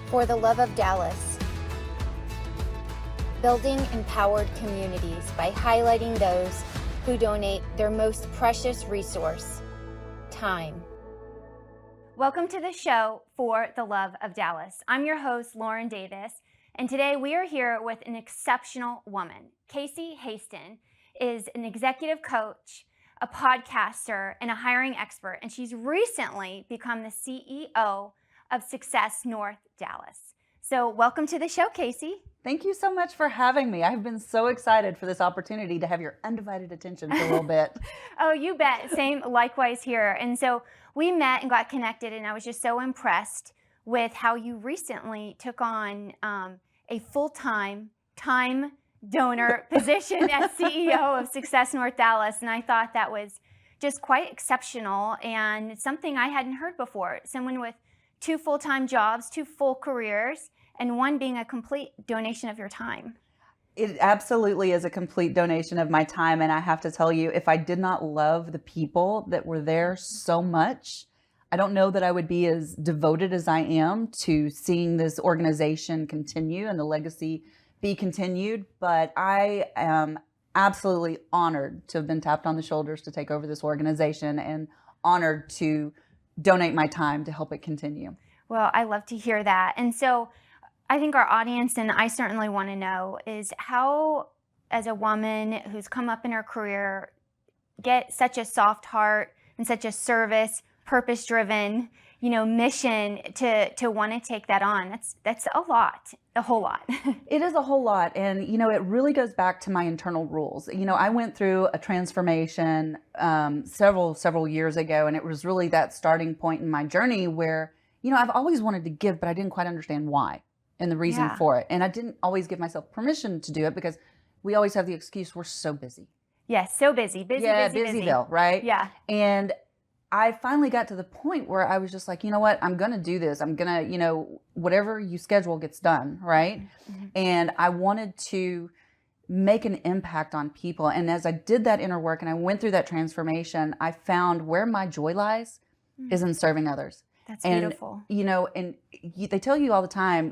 For the love of Dallas. Building empowered communities by highlighting those who donate their most precious resource, time. Welcome to the show For the Love of Dallas. I'm your host, Lauren Davis, and today we are here with an exceptional woman. Casey Hasten is an executive coach, a podcaster, and a hiring expert, and she's recently become the CEO of Success North Dallas. So welcome to the show, Casey. Thank you so much for having me. I've been so excited for this opportunity to have your undivided attention for a little bit. Oh, you bet. Same, likewise here. And so we met and got connected, and I was just so impressed with how you recently took on a full-time time donor position as CEO of Success North Dallas. And I thought that was just quite exceptional and something I hadn't heard before. Someone with 2 full-time jobs, 2 full careers, and one being a complete donation of your time. It absolutely is a complete donation of my time. And I have to tell you, if I did not love the people that were there so much, I don't know that I would be as devoted as I am to seeing this organization continue and the legacy be continued. But I am absolutely honored to have been tapped on the shoulders to take over this organization and honored to donate my time to help it continue. Well, I love to hear that. And so I think our audience, and I certainly want to know, is how, as a woman who's come up in her career, get such a soft heart and such a service, purpose-driven, mission to want to take that on. That's a lot, a whole lot. It is a whole lot. And, it really goes back to my internal rules. I went through a transformation several years ago, and it was really that starting point in my journey where, I've always wanted to give, but I didn't quite understand why and the reason for it. And I didn't always give myself permission to do it because we always have the excuse we're so busy. Yes, so busy. Busyville, right? Yeah. And I finally got to the point where I was just like, you know what, I'm going to do this. I'm going to, whatever you schedule gets done, right? Mm-hmm. And I wanted to make an impact on people. And as I did that inner work and I went through that transformation, I found where my joy lies is in serving others. That's beautiful. They tell you all the time,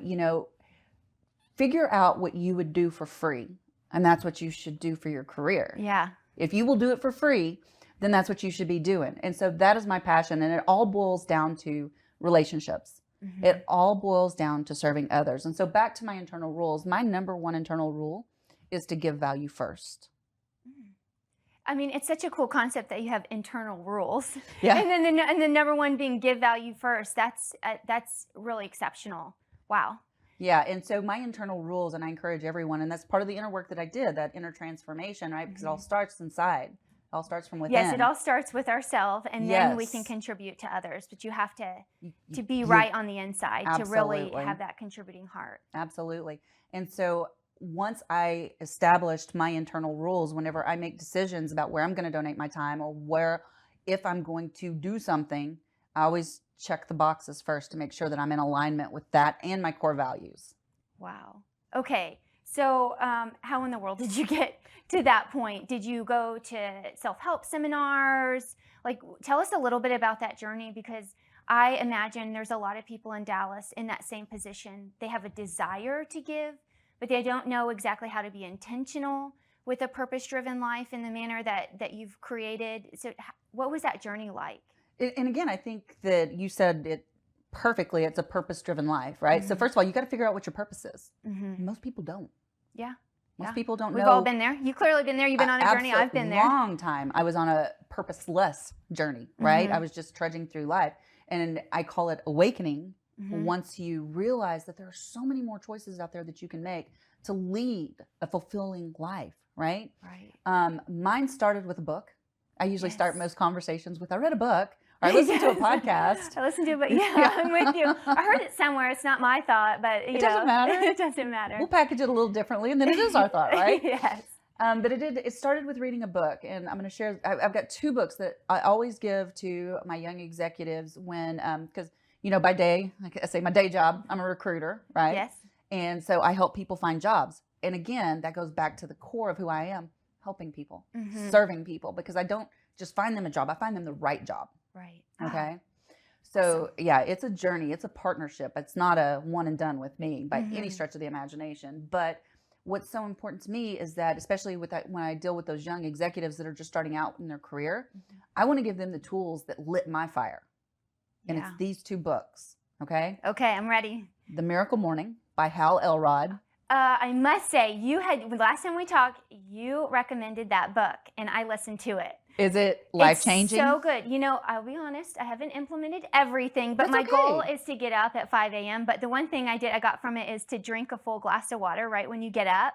figure out what you would do for free. And that's what you should do for your career. Yeah. If you will do it for free, then that's what you should be doing. And so that is my passion. And it all boils down to relationships. Mm-hmm. It all boils down to serving others. And so back to my internal rules, my number one internal rule is to give value first. I mean, it's such a cool concept that you have internal rules. Yeah. And the number one being give value first. That's really exceptional. Wow. Yeah. And so my internal rules, and I encourage everyone, and that's part of the inner work that I did, that inner transformation, right? Because it all starts inside. It all starts from within. Yes, it all starts with ourselves, and then we can contribute to others. But you have to be right on the inside to really have that contributing heart. Absolutely. And so once I established my internal rules, whenever I make decisions about where I'm going to donate my time or if I'm going to do something, I always check the boxes first to make sure that I'm in alignment with that and my core values. Wow. Okay. So how in the world did you get to that point? Did you go to self-help seminars? Tell us a little bit about that journey, because I imagine there's a lot of people in Dallas in that same position. They have a desire to give, but they don't know exactly how to be intentional with a purpose-driven life in the manner that you've created. So what was that journey like? And again, I think that you said it perfectly. It's a purpose-driven life, right? Mm-hmm. So first of all, you got to figure out what your purpose is. Mm-hmm. Most people don't. Yeah. Most people don't know. We've all been there. You've clearly been there. You've been on a journey. I've been there. Long time. I was on a purposeless journey, right? Mm-hmm. I was just trudging through life. And I call it awakening. Mm-hmm. Once you realize that there are so many more choices out there that you can make to lead a fulfilling life, right? Right. Mine started with a book. I usually start most conversations with, I read a book, or I listened to a podcast. I listened to it, but I'm with you. I heard it somewhere. It's not my thought, but it doesn't matter. It doesn't matter. We'll package it a little differently, and then it is our thought, right? Yes. But it started with reading a book, and I'm going to share. I've got 2 books that I always give to my young executives when, because by day, like I say, my day job, I'm a recruiter, right? Yes. And so I help people find jobs. And again, that goes back to the core of who I am, helping people, serving people, because I don't just find them a job. I find them the right job. Right. Okay. So yeah, it's a journey. It's a partnership. It's not a one and done with me by any Mhm. stretch of the imagination. But what's so important to me is that, especially with that, when I deal with those young executives that are just starting out in their career, Mhm. I want to give them the tools that lit my fire. And it's Yeah. these 2 books. Okay. Okay, I'm ready. The Miracle Morning by Hal Elrod. I must say, last time we talked, you recommended that book, and I listened to it. Is it life-changing? It's so good. You know, I'll be honest, I haven't implemented everything, but That's my goal okay. is to get up at 5 a.m. But the one thing I got from it is to drink a full glass of water right when you get up.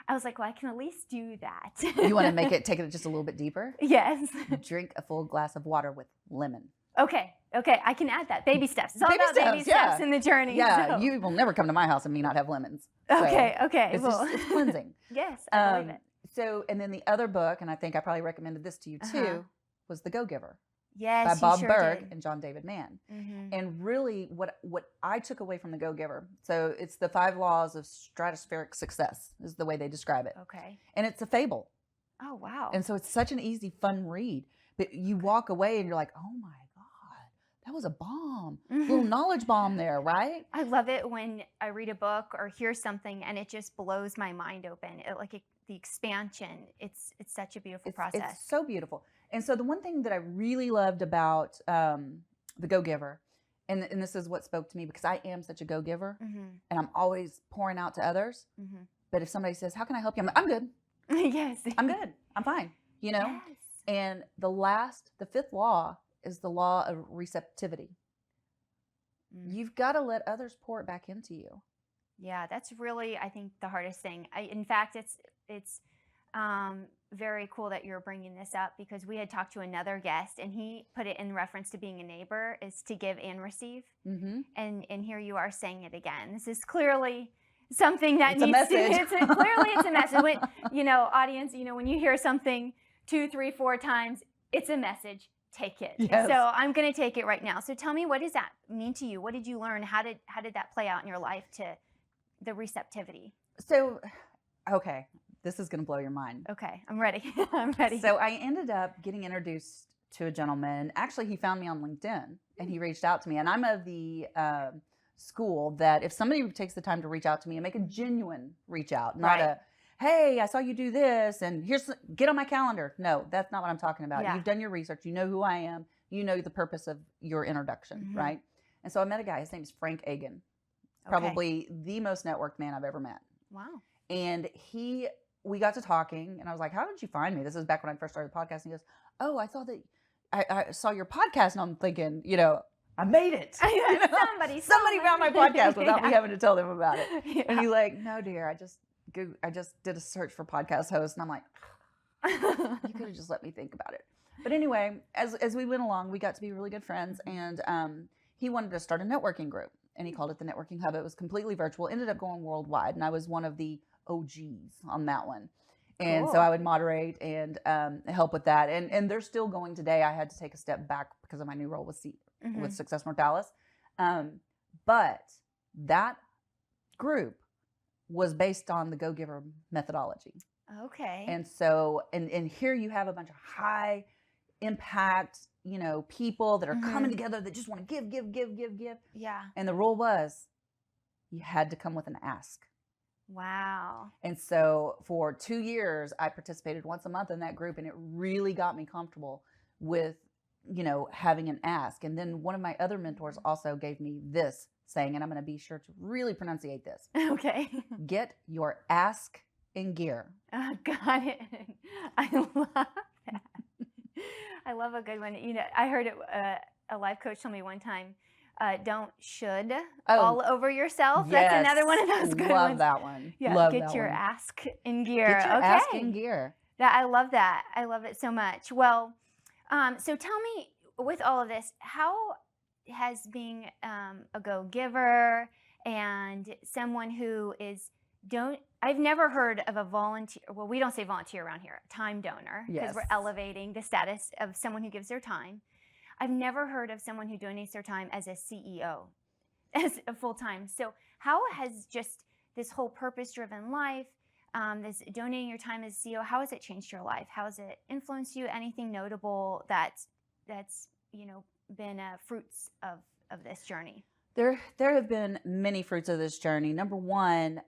I was like, well, I can at least do that. You want to take it just a little bit deeper? Yes. Drink a full glass of water with lemon. Okay, I can add that. Baby steps. It's all Baby about baby steps, steps in the journey. Yeah, so. you will never come to my house and me not have lemons. So Okay. it's, it's cleansing. Yes, I believe it. So, and then the other book, and I think I probably recommended this to you too, was The Go-Giver. Yes, by Bob you sure Burg did. and John David Mann. Mm-hmm. And really what I took away from The Go-Giver, so it's the 5 laws of stratospheric success is the way they describe it. Okay. And it's a fable. Oh, wow. And so it's such an easy, fun read. But you walk away and you're like, oh my God, that was a bomb. Little knowledge bomb there, right? I love it when I read a book or hear something and it just blows my mind open. The expansion, it's such a beautiful process. It's so beautiful. And so the one thing that I really loved about The Go-Giver, and this is what spoke to me because I am such a go-giver and I'm always pouring out to others. But if somebody says, how can I help you? I'm good. Yes. I'm good. I'm fine. You know? Yes. And the 5th law is the law of receptivity. You've got to let others pour it back into you. Yeah, that's really, I think, the hardest thing. In fact, it's very cool that you're bringing this up because we had talked to another guest and he put it in reference to being a neighbor is to give and receive. And here you are saying it again. This is clearly something that needs a message. Clearly it's a message. When, audience, when you hear something 2, 3, 4 times, it's a message. Take it. Yes. So I'm going to take it right now. So tell me, what does that mean to you? What did you learn? How did that play out in your life to the receptivity? So, okay, this is going to blow your mind. Okay, I'm ready. I'm ready. So I ended up getting introduced to a gentleman. Actually, he found me on LinkedIn and he reached out to me. And I'm of the school that if somebody takes the time to reach out to me and make a genuine reach out, not a, hey, I saw you do this and get on my calendar. No, that's not what I'm talking about. Yeah. You've done your research. You know who I am. You know the purpose of your introduction, right? And so I met a guy. His name is Frank Agan. Probably the most networked man I've ever met. Wow. And we got to talking and I was like, how did you find me? This is back when I first started the podcast. And he goes, oh, I thought that I saw your podcast and I'm thinking, I made it. Somebody found my podcast without me having to tell them about it. Yeah. And he's like, no, dear, I just did a search for podcast host. And I'm like, you could have just let me think about it. But anyway, as we went along, we got to be really good friends. And he wanted to start a networking group. And he called it the Networking Hub. It was completely virtual, ended up going worldwide. And I was one of the OGs on that one. And so I would moderate and help with that. And they're still going today. I had to take a step back because of my new role with Success North Dallas. But that group was based on the Go-Giver methodology. Okay. And so, and here you have a bunch of high impact, people that are coming together that just want to give. Yeah. And the rule was you had to come with an ask. Wow. And so for 2 years, I participated once a month in that group, and it really got me comfortable with, having an ask. And then one of my other mentors also gave me this saying, and I'm going to be sure to really pronunciate this. Okay. Get your ask in gear. Got it. I love that. I love a good one. I heard it, a life coach told me one time, don't should all over yourself. Yes. That's another one of those good ones. Love that one. Yeah, love get that your one. ask in gear. Get your okay. ask in gear. I love that. I love it so much. Well, so tell me, with all of this, how has being a go-giver and someone who I've never heard of a volunteer. Well, we don't say volunteer around here. Time donor, because we're elevating the status of someone who gives their time. I've never heard of someone who donates their time as a CEO, as a full-time. So how has just this whole purpose-driven life, this donating your time as CEO, how has it changed your life? How has it influenced you? Anything notable that's been fruits of this journey? There have been many fruits of this journey. Number one,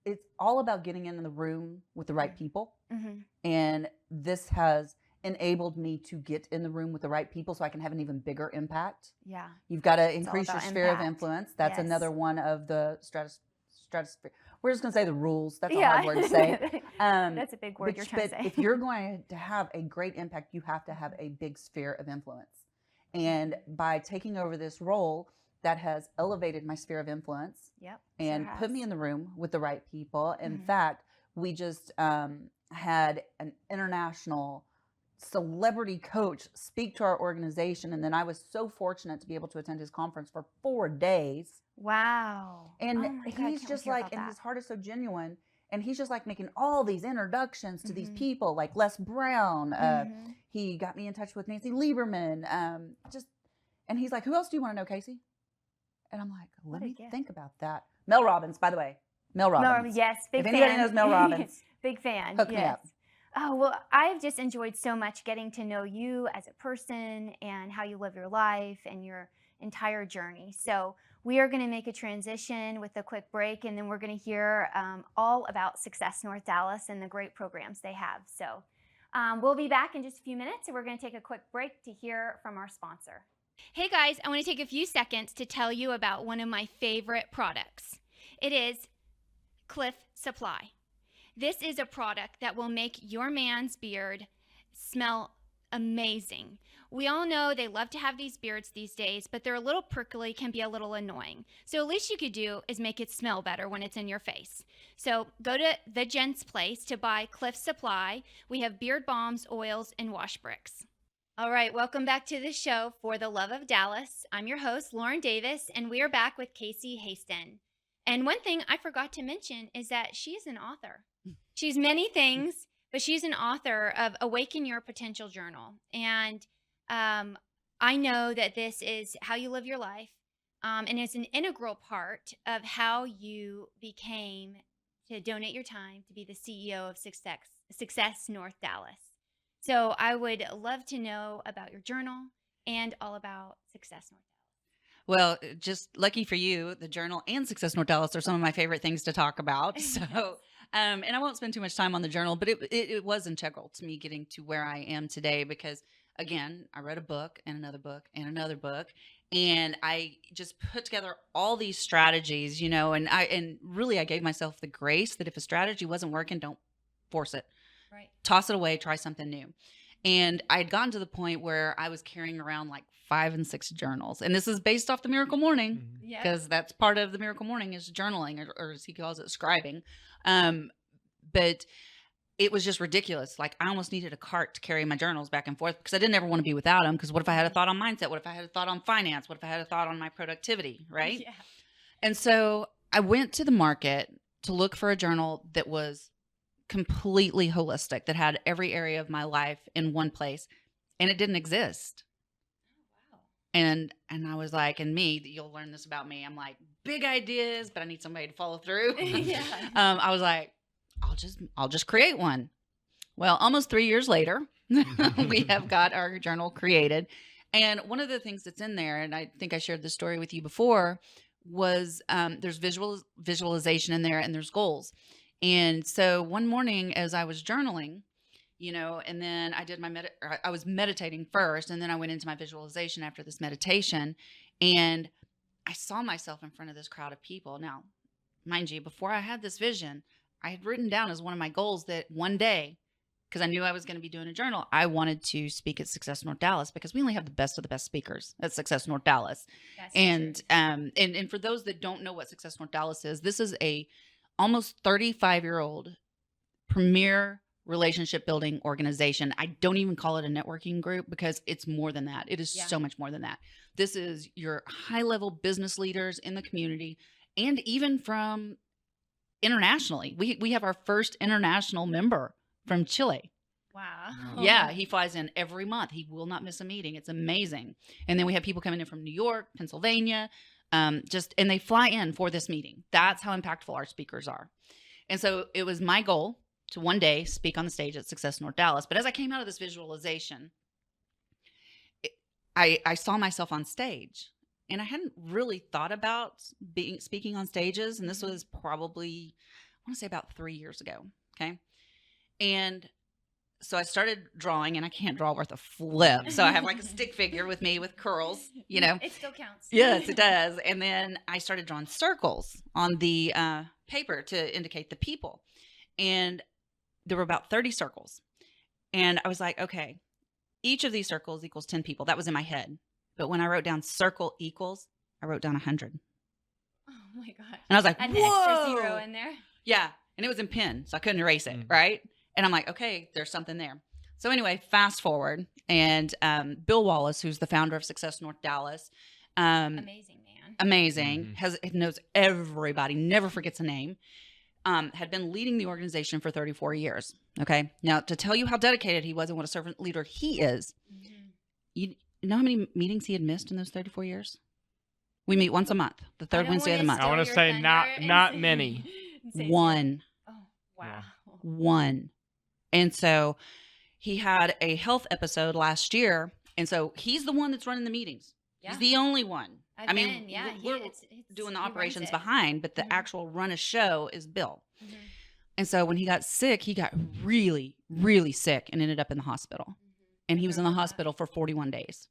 it's all about getting in the room with the right people. Mm-hmm. And this has enabled me to get in the room with the right people so I can have an even bigger impact. Yeah. You've got to increase your sphere of influence. That's Yes. another one of the stratosphere. We're just going to say the rules. That's a hard word to say. That's a big word you're trying to say. If you're going to have a great impact, you have to have a big sphere of influence. And by taking over this role, that has elevated my sphere of influence. Yep, and sure put me in the room with the right people. In Mm-hmm. fact, we just had an international celebrity coach speak to our organization. And then I was so fortunate to be able to attend his conference for 4 days. Wow. And oh my God, he's just like, and his heart is so genuine. And he's just like making all these introductions to these people, like Les Brown. He got me in touch with Nancy Lieberman. And he's like, who else do you want to know, Casey? And I'm like, let me think about that. Mel Robbins, by the way. Mel Robbins. Yes, big fan. If anybody knows Mel Robbins. Big fan. Hook me up. Oh, well, I've just enjoyed so much getting to know you as a person and how you live your life and your entire journey. So we are going to make a transition with a quick break, and then we're going to hear all about Success North Dallas and the great programs they have. So we'll be back in just a few minutes, and we're going to take a quick break to hear from our sponsor. Hey guys, I want to take a few seconds to tell you about one of my favorite products. It is Cliff Supply. This is a product that will make your man's beard smell amazing. We all know they love to have these beards these days, but they're a little prickly, can be a little annoying. So at least you could do is make it smell better when it's in your face. So go to the Gents Place to buy Cliff Supply. We have beard balms, oils, and wash bricks. All right, welcome back to the show For the Love of Dallas. I'm your host, Lauren Davis, and we are back with Casey Hasten. And one thing I forgot to mention is that she is an author. She's many things, but she's an author of Awaken Your Potential Journal. And I know that this is how you live your life, and it's an integral part of how you became to donate your time to be the CEO of Success North Dallas. So I would love to know about your journal and all about Success North Dallas. Well, just lucky for you, the journal and Success North Dallas are some of my favorite things to talk about. So, and I won't spend too much time on the journal, but it was integral to me getting to where I am today because, again, I read a book and another book and another book, and I just put together all these strategies, and really I gave myself the grace that if a strategy wasn't working, don't force it. Right. Toss it away, try something new. And I had gotten to the point where I was carrying around like 5 and 6 journals. And this is based off the Miracle Morning, because that's part of the Miracle Morning is journaling, or as he calls it, scribing. But it was just ridiculous. Like I almost needed a cart to carry my journals back and forth because I didn't ever want to be without them. Because what if I had a thought on mindset? What if I had a thought on finance? What if I had a thought on my productivity? Right. Yeah. And so I went to the market to look for a journal that was completely holistic, that had every area of my life in one place, and it didn't exist. Oh, wow. And I was like, and me, you'll learn this about me. I'm like, big ideas, but I need somebody to follow through. Yeah. I was like, I'll just create one. Well, almost 3 years later, we have got our journal created. And one of the things that's in there, and I think I shared this story with you before, was there's visualization in there, and there's goals. And so one morning as I was journaling, and then I did I was meditating first, and then I went into my visualization after this meditation, and I saw myself in front of this crowd of people. Now, mind you, before I had this vision, I had written down as one of my goals that one day, because I knew I was going to be doing a journal, I wanted to speak at Success North Dallas because we only have the best of the best speakers at Success North Dallas. That's and for those that don't know what Success North Dallas is, this is a almost 35-year-old premier relationship building organization. I don't even call it a networking group because it's more than that. It is so much more than that. This is your high-level business leaders in the community, and even from internationally. We have our first international member from Chile. Wow. Yeah, he flies in every month. He will not miss a meeting. It's amazing. And then we have people coming in from New York, Pennsylvania, and they fly in for this meeting. That's how impactful our speakers are. And so it was my goal to one day speak on the stage at Success North Dallas. But as I came out of this visualization, I saw myself on stage, and I hadn't really thought about speaking on stages. And this was probably, I want to say about 3 years ago. Okay. And so I started drawing, and I can't draw worth a flip. So I have like a stick figure with me with curls, you know. It still counts. Yes, it does. And then I started drawing circles on the paper to indicate the people. And there were about 30 circles. And I was like, okay, each of these circles equals 10 people. That was in my head. But when I wrote down circle equals, I wrote down 100. Oh my God. And I was like, Add an whoa. extra zero in there. Yeah. And it was in pen, so I couldn't erase it. Right. And I'm like, okay, there's something there. So anyway, fast forward. And Bill Wallace, who's the founder of Success North Dallas. Amazing man. Amazing. Knows everybody, never forgets a name. Had been leading the organization for 34 years. Okay. Now, to tell you how dedicated he was and what a servant leader he is, you know how many meetings he had missed in those 34 years? We meet once a month, the third Wednesday of the month. I want to say not many. One. Oh, wow. One. And so he had a health episode last year. And so he's the one that's running the meetings. Yeah. He's the only one. We're doing the operations behind, but the actual run a show is Bill. And so when he got sick, he got really, really sick and ended up in the hospital. And he was in the hospital for 41 days.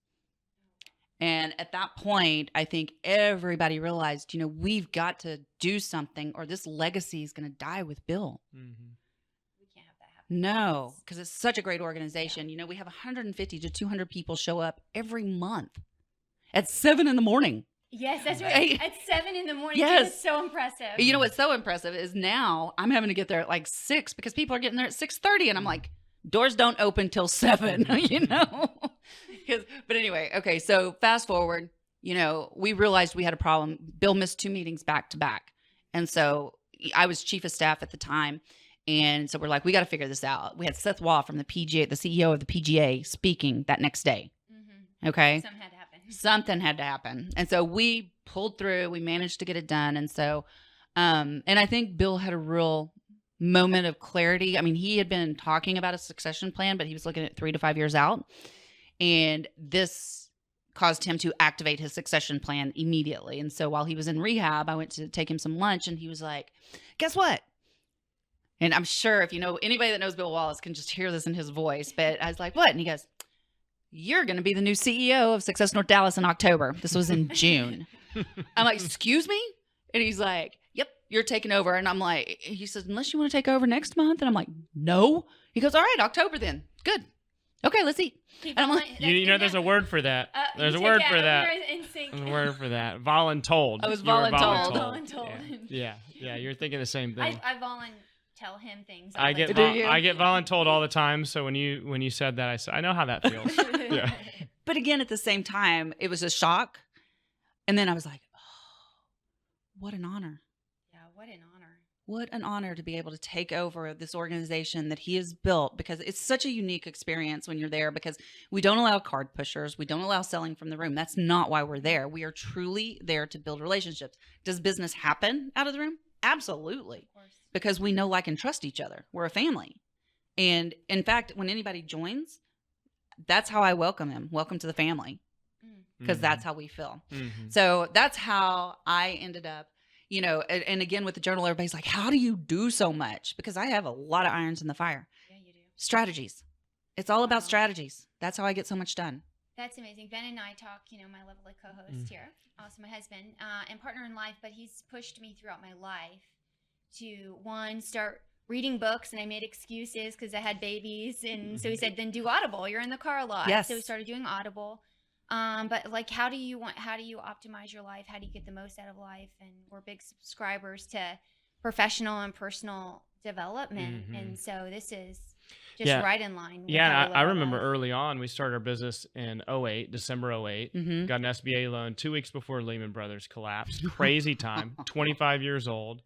And at that point, I think everybody realized, you know, we've got to do something or this legacy is going to die with Bill. We can't have that happen. No, because it's such a great organization. Yeah. You know, we have 150 to 200 people show up every month at 7 a.m. Yes, that's right. At 7 a.m. Yes. It's so impressive. You know what's so impressive is now I'm having to get there at like 6 because people are getting there at 6:30 and I'm like, doors don't open till 7, you know? But anyway, okay, so fast forward, you know, we realized we had a problem. Bill missed 2 meetings back to back. And so I was chief of staff at the time. And so we're like, we got to figure this out. We had Seth Waugh from the PGA, the CEO of the PGA, speaking that next day. Okay. Something had to happen. Something had to happen. And so we pulled through, we managed to get it done. And so, and I think Bill had a real moment of clarity. I mean, he had been talking about a succession plan, but he was looking at 3 to 5 years out. And this caused him to activate his succession plan immediately. And so while he was in rehab, I went to take him some lunch and he was like, guess what? And I'm sure if you know anybody that knows Bill Wallace can just hear this in his voice. But I was like, what? And he goes, you're going to be the new CEO of Success North Dallas in October. This was in June. I'm like, excuse me? And he's like, yep, you're taking over. And I'm like, he says, unless you want to take over next month. And I'm like, no. He goes, all right, October then. Good. Okay, let's eat. And I'm like, you know, there's a word for that. There's a word for that. There's a word for that. Voluntold. I was voluntold. Yeah, you're thinking the same thing. I tell him things. I get voluntold all the time. So when you said that, I said, I know how that feels. Yeah. But again, at the same time, it was a shock. And then I was like, oh, what an honor. Yeah, what an honor. What an honor to be able to take over this organization that he has built, because it's such a unique experience when you're there, because we don't allow card pushers. We don't allow selling from the room. That's not why we're there. We are truly there to build relationships. Does business happen out of the room? Absolutely. Of course. Because we know, like, and trust each other. We're a family. And in fact, when anybody joins, that's how I welcome them. Welcome to the family. Because that's how we feel. So that's how I ended up. You know, and again, with the journal, everybody's like, how do you do so much? Because I have a lot of irons in the fire. Yeah, you do. Strategies. It's all about strategies. That's how I get so much done. That's amazing. Ben and I talk, you know, my lovely co-host here, also my husband, and partner in life, but he's pushed me throughout my life to, one, start reading books, and I made excuses because I had babies. And so he said, then do Audible. You're in the car a lot. Yes. So we started doing Audible. But like, how do you optimize your life? How do you get the most out of life? And we're big subscribers to professional and personal development. And so this is just right in line. With I remember early on, we started our business in 2008, December 2008, got an SBA loan 2 weeks before Lehman Brothers collapsed. Crazy time, 25 years old,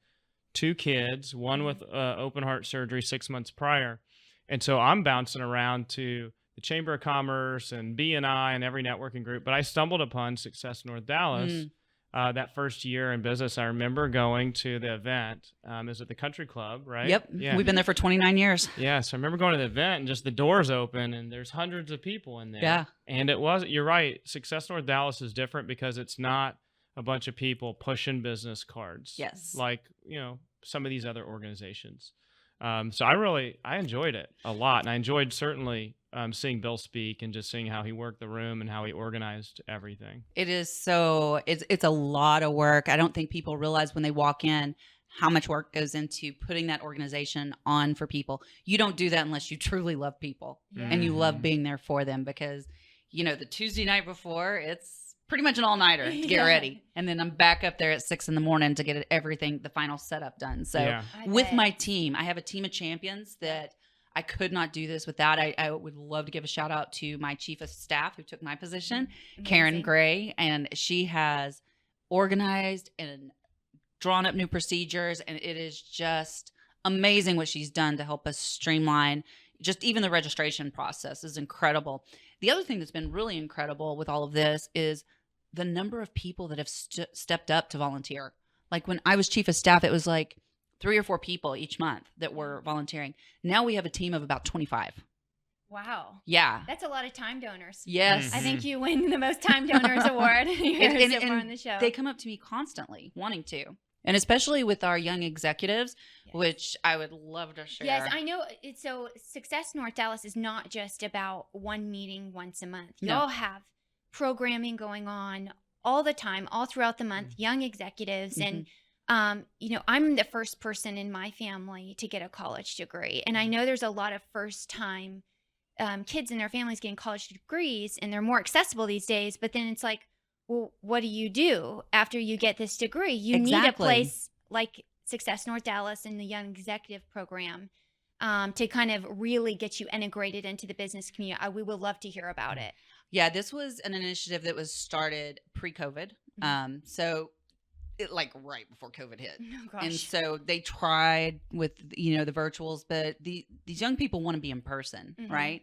2 kids, one with open heart surgery 6 months prior. And so I'm bouncing around to the Chamber of Commerce and BNI and every networking group, but I stumbled upon Success North Dallas that first year in business, I remember going to the event. Is it the Country Club, right? Yep. Yeah. We've been there for 29 years. Yeah. So I remember going to the event and just the doors open and there's hundreds of people in there. Yeah. And you're right. Success North Dallas is different because it's not a bunch of people pushing business cards. Yes. Like, some of these other organizations. So I enjoyed it a lot. And I enjoyed certainly seeing Bill speak and just seeing how he worked the room and how he organized everything. It is it's a lot of work. I don't think people realize when they walk in how much work goes into putting that organization on for people. You don't do that unless you truly love people and you love being there for them, because, the Tuesday night before, it's pretty much an all-nighter to get ready. And then I'm back up there at 6 a.m. to get everything, the final setup done. So with my team, I have a team of champions that I could not do this without. I would love to give a shout out to my chief of staff who took my position, Karen Gray, and she has organized and drawn up new procedures, and it is just amazing what she's done to help us streamline. Just even the registration process is incredible. The other thing that's been really incredible with all of this is the number of people that have stepped up to volunteer. Like when I was chief of staff, it was like 3 or 4 people each month that were volunteering. Now we have a team of about 25. Wow. Yeah. That's a lot of time donors. Yes. I think you win the most time donors award here so far on the show. They come up to me constantly wanting to. And especially with our young executives, which I would love to share. Yes, I know. So Success North Dallas is not just about one meeting once a month. No. Y'all have programming going on all the time, all throughout the month, young executives. And, I'm the first person in my family to get a college degree. And I know there's a lot of first-time kids and their families getting college degrees, and they're more accessible these days. But then it's like, well, what do you do after you get this degree? You need a place like Success North Dallas and the Young Executive Program to kind of really get you integrated into the business community. We would love to hear about it. Yeah, this was an initiative that was started pre-COVID. So it like right before COVID hit. Oh, gosh. And so they tried with, the virtuals, but these young people want to be in person, right?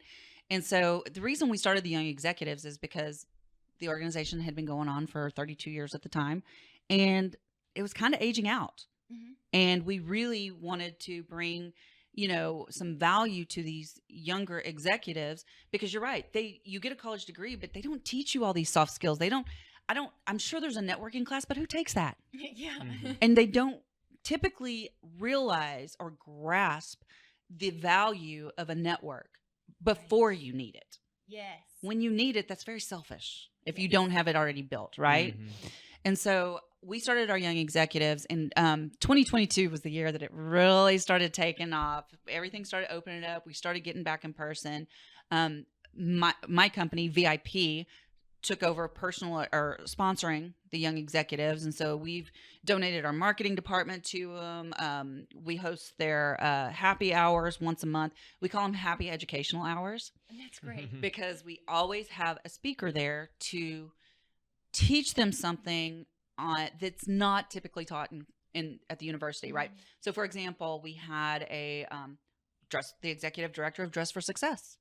And so the reason we started the Young Executives is because the organization had been going on for 32 years at the time, and it was kind of aging out. And we really wanted to bring, some value to these younger executives, because you're right. You get a college degree, but they don't teach you all these soft skills. I'm sure there's a networking class, but who takes that? And they don't typically realize or grasp the value of a network before you need it. Yes. When you need it, that's very selfish if you don't have it already built, right? And so we started our Young Executives, and 2022 was the year that it really started taking off. Everything started opening up. We started getting back in person. My company, VIP, took over sponsoring the Young Executives. And so we've donated our marketing department to them. We host their happy hours once a month. We call them happy educational hours. And that's great. Because we always have a speaker there to teach them something that's not typically taught at the university, right? So for example, we had the executive director of Dress for Success.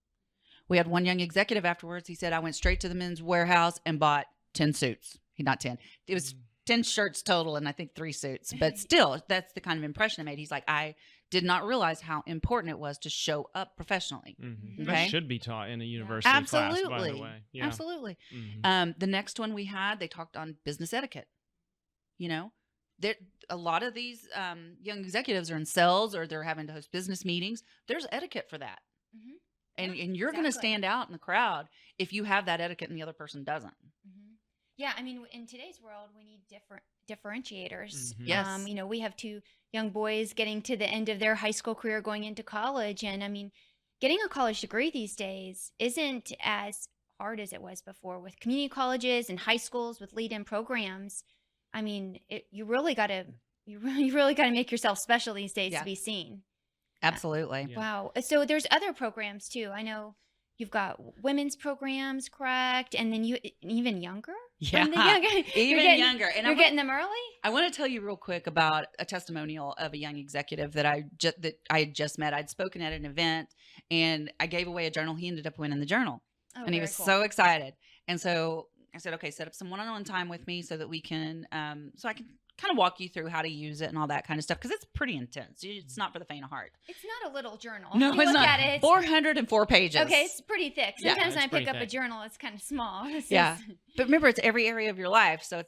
We had one young executive afterwards. He said, I went straight to the men's warehouse and bought 10 suits. Not 10. It was 10 shirts total and I think 3 suits. But still, that's the kind of impression I made. He's like, I did not realize how important it was to show up professionally. Okay? That should be taught in a university class, by the way. Yeah. Absolutely. The next one we had, they talked on business etiquette. A lot of these young executives are in sales or they're having to host business meetings. There's etiquette for that. And you're going to stand out in the crowd if you have that etiquette and the other person doesn't. Yeah, I mean, in today's world, we need different differentiators. Yes. We have 2 young boys getting to the end of their high school career, going into college. And I mean, getting a college degree these days isn't as hard as it was before with community colleges and high schools with lead-in programs. I mean, you really got to make yourself special these days to be seen. Absolutely. Yeah. Wow. So there's other programs too. I know you've got women's programs, correct? And then you even younger? Yeah. Even younger. And you're getting them early? I want to tell you real quick about a testimonial of a young executive that I had just met. I'd spoken at an event and I gave away a journal. He ended up winning the journal. Oh, and he was very cool. so excited. And so I said, okay, set up some one-on-one time with me so that we can, so I can kind of walk you through how to use it and all that kind of stuff. Cause it's pretty intense. It's not for the faint of heart. It's not a little journal. No, You it's look not. at it, 404 pages. okay, it's pretty thick. Yeah. Sometimes when I It's pick pretty up a thick. journal, it's kind of small. Yeah. But remember, it's every area of your life. So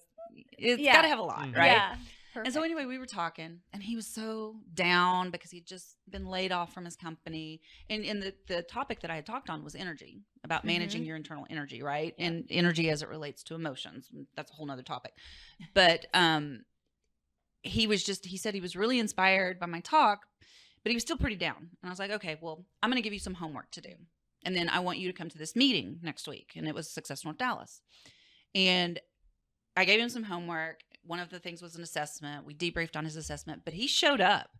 it's Yeah. got to have a lot, Mhm. right? Yeah. And so anyway, we were talking and he was so down because he'd just been laid off from his company. And the topic that I had talked on was energy, about managing your internal energy, right? Yeah. And energy as it relates to emotions. That's a whole nother topic. But he said he was really inspired by my talk, but he was still pretty down. And I was like, okay, well, I'm going to give you some homework to do. And then I want you to come to this meeting next week. And it was Success North Dallas. And I gave him some homework. One of the things was an assessment. We debriefed on his assessment, but he showed up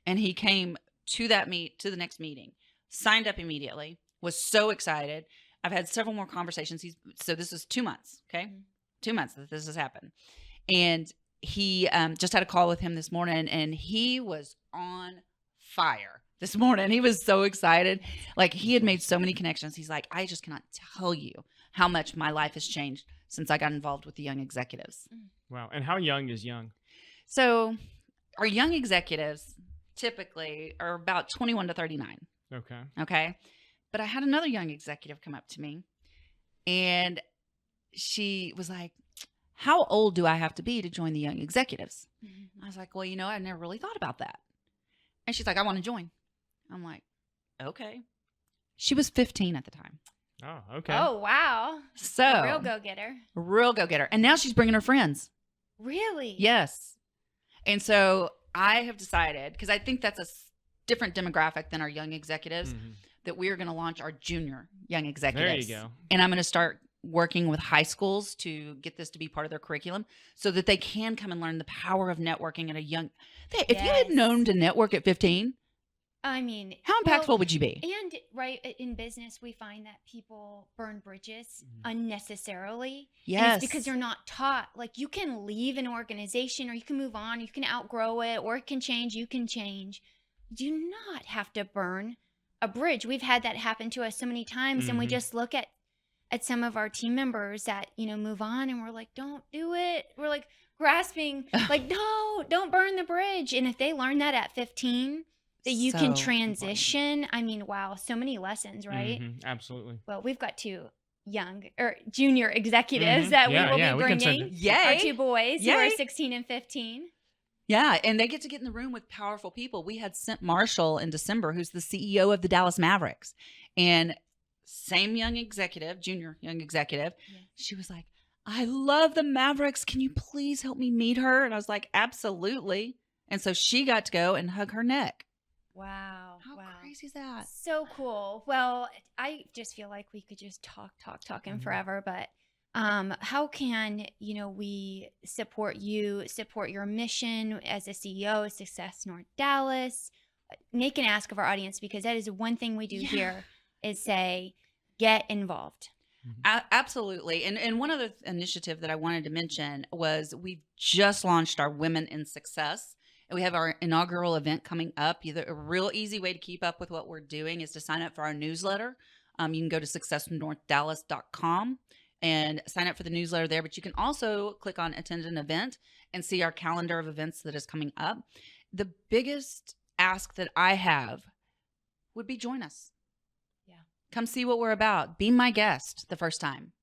and he came to the next meeting, signed up immediately, was so excited. I've had several more conversations. So this is 2 months. Okay. Mhm. 2 months that this has happened. And he just had a call with him this morning and he was on fire this morning. He was so excited. Like he had made so many connections. He's like, I just cannot tell you how much my life has changed since I got involved with the young executives. Wow. And how young is young? So our young executives typically are about 21 to 39. Okay. Okay. But I had another young executive come up to me and she was like, how old do I have to be to join the young executives? I was like, well, I never really thought about that. And she's like, I want to join. I'm like, okay. She was 15 at the time. Oh, okay. Oh, wow. So A real go-getter. real go-getter. And now she's bringing her friends. Really? Yes. And so I have decided, because I think that's a different demographic than our young executives, Mhm. that we are going to launch our junior young executives. There you go. And I'm going to start working with high schools to get this to be part of their curriculum so that they can come and learn the power of networking at a young. If you had Yes. known to network at 15, I mean, how impactful well, would you be? And right in business, we find that people burn bridges Mhm. unnecessarily. And Yes. it's because they're not taught. Like you can leave an organization or you can move on, you can outgrow it, or it can change, you can change. You do not have to burn a bridge. We've had that happen to us so many times, and we Mhm. just look at some of our team members that, move on and we're like, don't do it. We're like grasping, like, no, don't burn the bridge. And if they learn that at 15, that you So can important. transition. I mean, wow, so many lessons, right? Mhm. Absolutely. Well, we've got two young or junior executives Mhm. that Yeah, we will yeah, be we can bringing. send Yay. Our two boys who are Yay. 16 and 15. Yeah, and they get to get in the room with powerful people. We had Sent Marshall in December, who's the CEO of the Dallas Mavericks, and same young executive, junior young executive. Yeah. She was like, I love the Mavericks. Can you please help me meet her? And I was like, absolutely. And so she got to go and hug her neck. Wow. How wow. crazy is that? So cool. Well, I just feel like we could just talk and Mhm. forever, but how can, we support you, support your mission as a CEO of Success North Dallas? Make an ask of our audience, because that is one thing we do Yeah. here is say, get involved. Absolutely. And one other initiative that I wanted to mention was we've just launched our Women in Success. And we have our inaugural event coming up. A real easy way to keep up with what we're doing is to sign up for our newsletter. You can go to successnorthdallas.com and sign up for the newsletter there. But you can also click on attend an event and see our calendar of events that is coming up. The biggest ask that I have would be join us. Yeah. Come see what we're about. Be my guest the first time.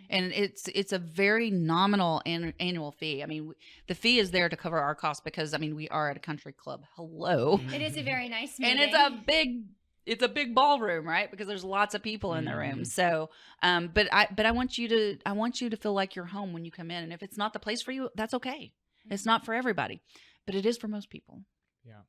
And it's a very nominal annual fee. I mean, the fee is there to cover our costs because, we are at a country club. Hello. It is a very nice meeting. And it's a big ballroom, right? Because there's lots of people in the room. So, but I want you to feel like you're home when you come in. And if it's not the place for you, that's okay. It's not for everybody, but it is for most people. Yeah.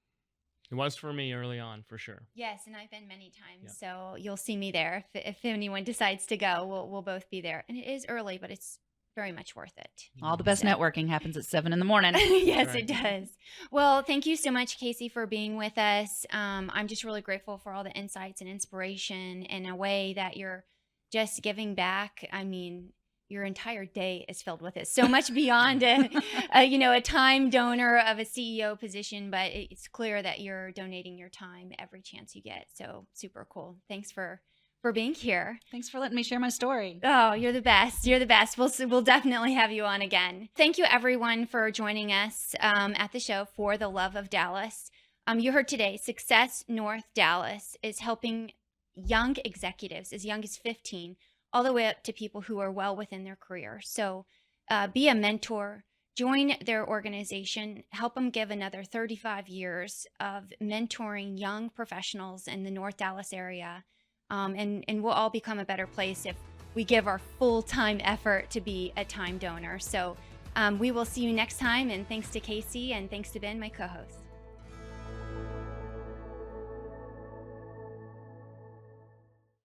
It was for me early on, for sure. Yes, and I've been many times, so you'll see me there. If anyone decides to go, we'll both be there. And it is early, but it's very much worth it. All the best So- networking happens at 7 a.m. Yes, Right. it does. Well, thank you so much, Casey, for being with us. I'm just really grateful for all the insights and inspiration in a way that you're just giving back. I mean, your entire day is filled with it. So much beyond a time donor of a CEO position, but it's clear that you're donating your time every chance you get. So super cool. Thanks for for being here. Thanks for letting me share my story. Oh, you're the best. You're the best. We'll definitely have you on again. Thank you, everyone, for joining us at the show for the Love of Dallas. You heard today, Success North Dallas is helping young executives as young as 15, all the way up to people who are well within their career. So be a mentor, join their organization, help them give another 35 years of mentoring young professionals in the North Dallas area. And we'll all become a better place if we give our full-time effort to be a time donor. So we will see you next time. And thanks to Casey and thanks to Ben, my co-host.